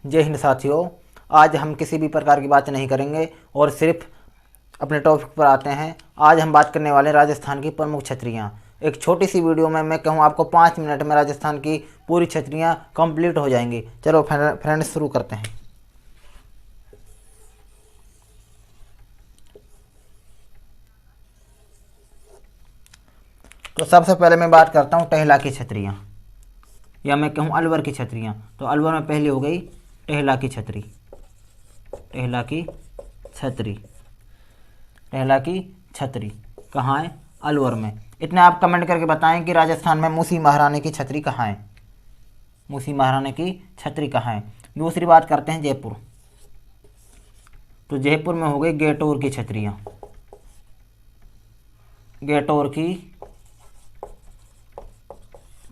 जय हिंद साथियों। आज हम किसी भी प्रकार की बात नहीं करेंगे और सिर्फ अपने टॉपिक पर आते हैं। आज हम बात करने वाले हैं राजस्थान की प्रमुख छतरियाँ। एक छोटी सी वीडियो में मैं कहूँ आपको 5 मिनट में राजस्थान की पूरी छतरियाँ कंप्लीट हो जाएंगी। चलो फ्रेंड्स शुरू करते हैं। तो सबसे पहले मैं बात करता हूँ टहला की छतरियाँ, या मैं कहूँ अलवर की छतरियाँ। तो अलवर में पहली हो गई टहला की छतरी। टहला की छतरी, टहला की छतरी कहाँ है? अलवर में। इतना आप कमेंट करके बताएं कि राजस्थान में मूसी महारानी की छतरी कहाँ है। मूसी महारानी की छतरी कहाँ है? दूसरी बात करते हैं जयपुर। तो जयपुर में हो गई गेटोर की छतरियाँ। गेटोर की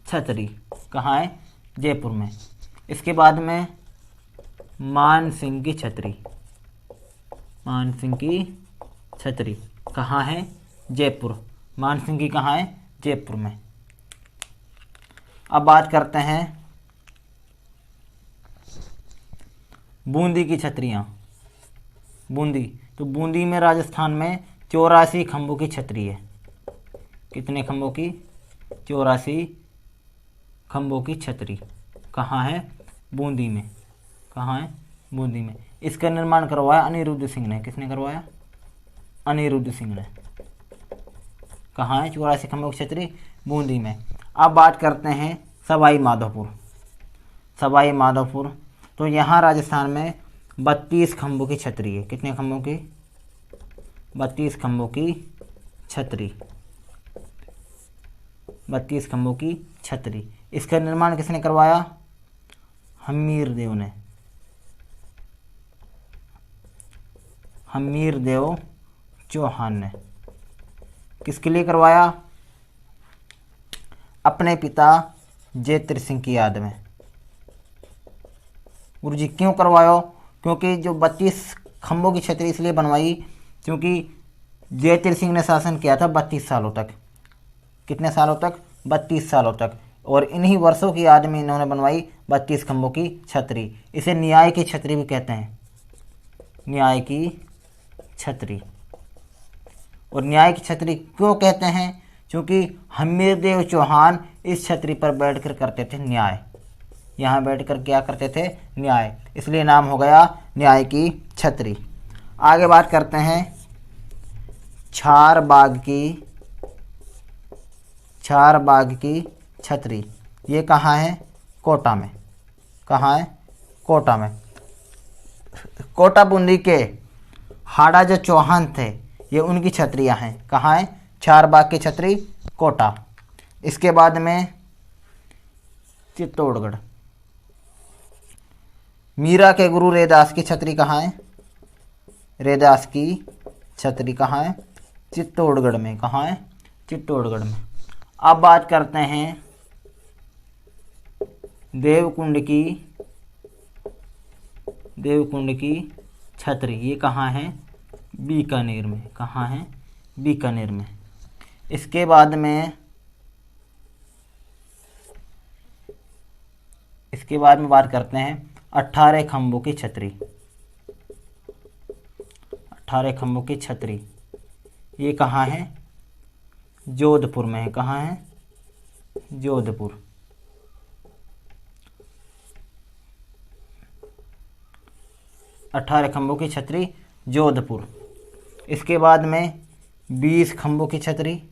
छतरी कहाँ है? जयपुर में। इसके बाद में मानसिंह की छतरी। मानसिंह की छतरी कहाँ है? जयपुर। मानसिंह की कहाँ है? जयपुर में। अब बात करते हैं बूंदी की छतरियाँ। बूंदी, तो बूंदी में राजस्थान में 84 खंभों की छतरी है। कितने खंभों की? 84 खंभों की छतरी कहाँ है? बूंदी में। कहाँ है? बूंदी में। इसका निर्माण करवाया अनिरुद्ध सिंह ने। किसने करवाया? अनिरुद्ध सिंह ने। कहाँ है 84 खंभों की छतरी? बूंदी में। अब बात करते हैं सवाई माधोपुर। सवाई माधोपुर, तो यहाँ राजस्थान में 32 खंभों की छतरी है। कितने खंभों की? 32 खंभों की छतरी। 32 खंभों की छतरी। इसका निर्माण किसने करवाया? हमीर देव ने। हमीर देव चौहान ने। किसके लिए करवाया? अपने पिता जयतिर सिंह की याद में। गुरुजी क्यों करवाया? क्योंकि जो 32 खंभों की छतरी इसलिए बनवाई क्योंकि जयतिर सिंह ने शासन किया था 32 सालों तक। कितने सालों तक? 32 सालों तक। और इन्हीं वर्षों की याद में इन्होंने बनवाई 32 खंभों की छतरी। इसे न्याय की छतरी भी कहते हैं। न्याय की छतरी। और न्याय की छतरी क्यों कहते हैं? क्योंकि हमीरदेव चौहान इस छतरी पर बैठकर करते थे न्याय। यहाँ बैठकर क्या करते थे? न्याय। इसलिए नाम हो गया न्याय की छतरी। आगे बात करते हैं चारबाग की। चारबाग की छतरी, ये कहाँ है? कोटा में। कहाँ है? कोटा में। कोटा बूंदी के हाड़ा जो चौहान थे, ये उनकी छतरियाँ हैं। कहाँ है? चारबाग की छतरी, कोटा। इसके बाद में चित्तौड़गढ़। मीरा के गुरु रैदास की छतरी कहाँ है? रैदास की छतरी कहाँ है? चित्तौड़गढ़ में। कहाँ है? चित्तौड़गढ़ में। अब बात करते हैं देवकुंड की। देवकुंड की छतरी, ये कहाँ है? बीकानेर में। कहाँ है? बीकानेर में। इसके बाद में बात करते हैं 18 खंभों की छतरी। 18 खंभों की छतरी, ये कहाँ है? जोधपुर में है। कहाँ है? जोधपुर। अठारह खंभों की छतरी, जोधपुर। इसके बाद में 20 खंभों की छतरी,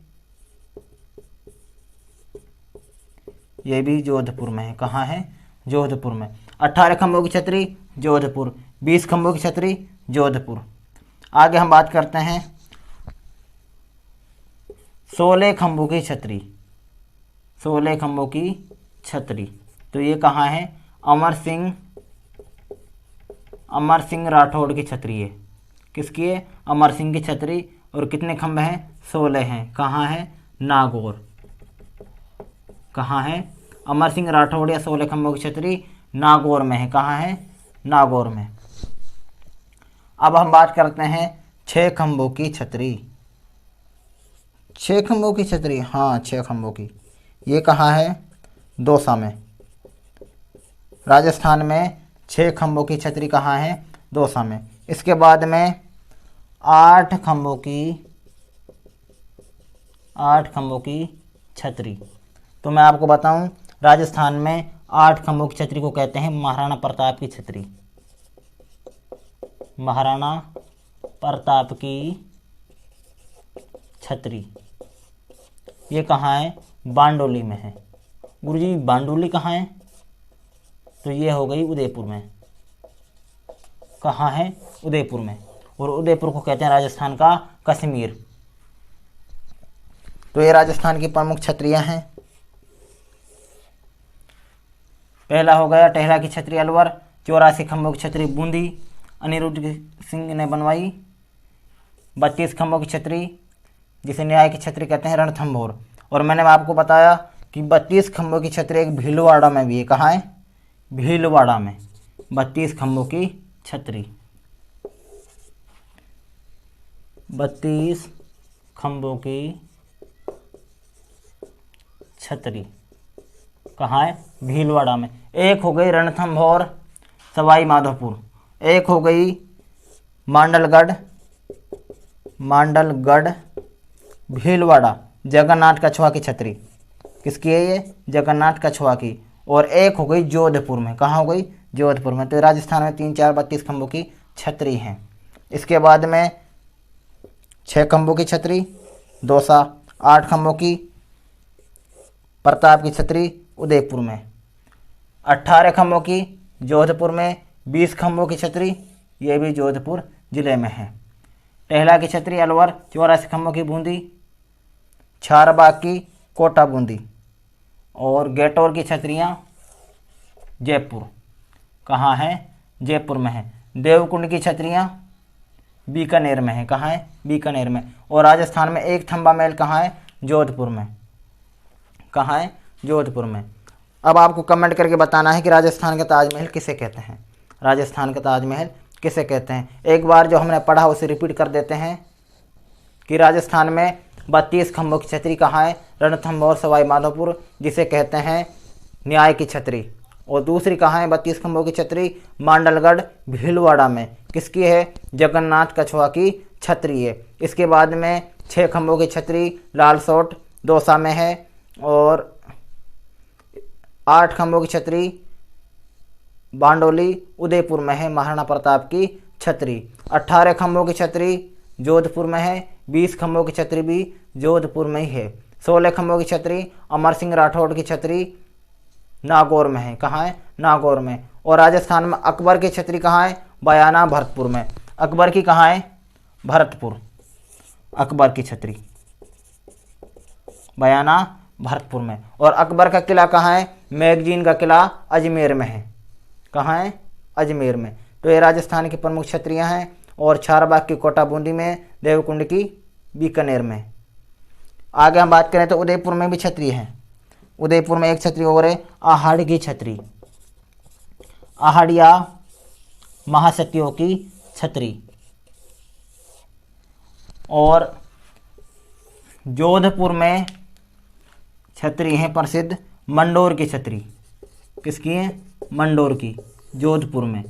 ये भी जोधपुर में है। कहाँ है? जोधपुर में। 18 खंभों की छतरी, जोधपुर। 20 खंभों की छतरी, जोधपुर। आगे हम बात करते हैं 16 खंभों की छतरी। 16 खंभों की छतरी, तो ये कहाँ है? अमर सिंह राठौड़ की छतरी है। किसकी है? अमर सिंह की छतरी। और कितने खंभे हैं? 16 हैं। कहाँ है? नागौर। कहाँ है? अमर सिंह राठौड़ या 16 खंभों की छतरी नागौर में है। कहाँ है? नागौर में। अब हम बात करते हैं 6 खंभों की छतरी। 6 खंभों की छतरी, हाँ 6 खंभों की। ये कहाँ है? दौसा में। राजस्थान में 6 खंभों की छतरी कहाँ है? दौसा में। इसके बाद में 8 खंभों की छतरी। तो मैं आपको बताऊं, राजस्थान में 8 खंभों की छतरी को कहते हैं महाराणा प्रताप की छतरी। महाराणा प्रताप की छतरी। ये कहाँ है? बांडोली में है। गुरुजी बांडोली कहाँ है? तो ये हो गई उदयपुर में। कहाँ है? उदयपुर में। और उदयपुर को कहते हैं राजस्थान का कश्मीर। तो ये राजस्थान की प्रमुख छतरियां हैं। पहला हो गया टेहरा की छतरी अलवर। 84 खंभों की छतरी बूंदी, अनिरुद्ध सिंह ने बनवाई। 32 खंभों की छतरी जिसे न्याय की छतरी कहते हैं, रणथंभौर। और मैंने आपको बताया कि 32 खंभों की छतरी एक भीलवाड़ा में भी है। कहाँ है? भीलवाड़ा में 32 खंभों की छतरी। 32 खंभों की छतरी कहाँ है? भीलवाड़ा में। एक हो गई रणथंभौर सवाई माधोपुर, एक हो गई मांडलगढ़ भीलवाड़ा जगन्नाथ कछुआ की छतरी। किसकी है ये? जगन्नाथ कछुआ की। और एक हो गई जोधपुर में। कहाँ हो गई? जोधपुर में। तो राजस्थान में 3, 4, 32 खंभों की छतरी हैं। इसके बाद में 6 खंभों की छतरी दौसा, 8 खंभों की प्रताप की छतरी उदयपुर में, 18 खंभों की जोधपुर में, 20 खंभों की छतरी ये भी जोधपुर जिले में है। टेहला की छतरी अलवर, 84 खंभों की बूंदी, चारबाग की कोटा बूंदी। और गेटौर की छतरियाँ जयपुर। कहाँ है? जयपुर में है। देवकुंड की छतरियाँ बीकानेर में है। कहाँ है? बीकानेर में। और राजस्थान में एक थंबा महल कहाँ है? जोधपुर में। कहाँ है? जोधपुर में। अब आपको कमेंट करके बताना है कि राजस्थान का ताजमहल किसे कहते हैं। राजस्थान का ताजमहल किसे कहते हैं? एक बार जो हमने पढ़ा उसे रिपीट कर देते हैं कि राजस्थान में 32 खंभों की छतरी कहाँ है? रणथंभौर सवाई माधोपुर जिसे कहते हैं न्याय की छतरी। और दूसरी कहाँ है 32 खंभों की छतरी? मांडलगढ़ भीलवाड़ा में। किसकी है? जगन्नाथ कछुआ की छतरी है। इसके बाद में 6 खंभों की छतरी लालसोट दौसा में है। और 8 खंभों की छतरी बांडोली उदयपुर में है, महाराणा प्रताप की छतरी। 18 खंभों की छतरी जोधपुर में है। 20 खंभों की छतरी भी जोधपुर में ही है। 16 खंभों की छतरी अमर सिंह राठौड़ की छतरी नागौर में है। कहाँ है? नागौर में। और राजस्थान में अकबर की छतरी कहाँ है? बयाना भरतपुर में। अकबर की कहाँ है? भरतपुर। अकबर की छतरी बयाना भरतपुर में। और अकबर का किला कहाँ है? मैगजीन का किला अजमेर में है। कहाँ है? अजमेर में। तो ये राजस्थान की प्रमुख छतरियाँ हैं। और चारबाग की कोटा बूंदी में, देवकुंड की बीकानेर में। आगे हम बात करें तो उदयपुर में भी छतरी है। उदयपुर में एक छतरी और है आहड़ की छतरी। आहड़िया महासतियों की छतरी। और जोधपुर में छतरी है प्रसिद्ध मंडोर की छतरी। किसकी है? मंडोर की। जोधपुर में।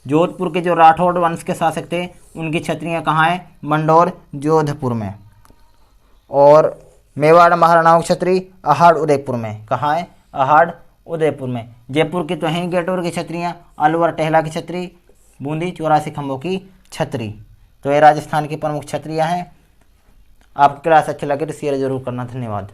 जोधपुर के जो राठौड़ वंश के शासक थे उनकी छतरियाँ कहाँ हैं? मंडोर जोधपुर में। और मेवाड़ महाराणाओं की छतरी अहाड़ उदयपुर में। कहाँ है? अहाड़ उदयपुर में। जयपुर की तो हैं गेटौर की छतरियाँ, अलवर टेहला की छतरी, बूंदी 84 खंभों की छतरी। तो ये राजस्थान की प्रमुख छतरियाँ हैं। आपकी क्लास अच्छी लगे तो शेयर जरूर करना। धन्यवाद।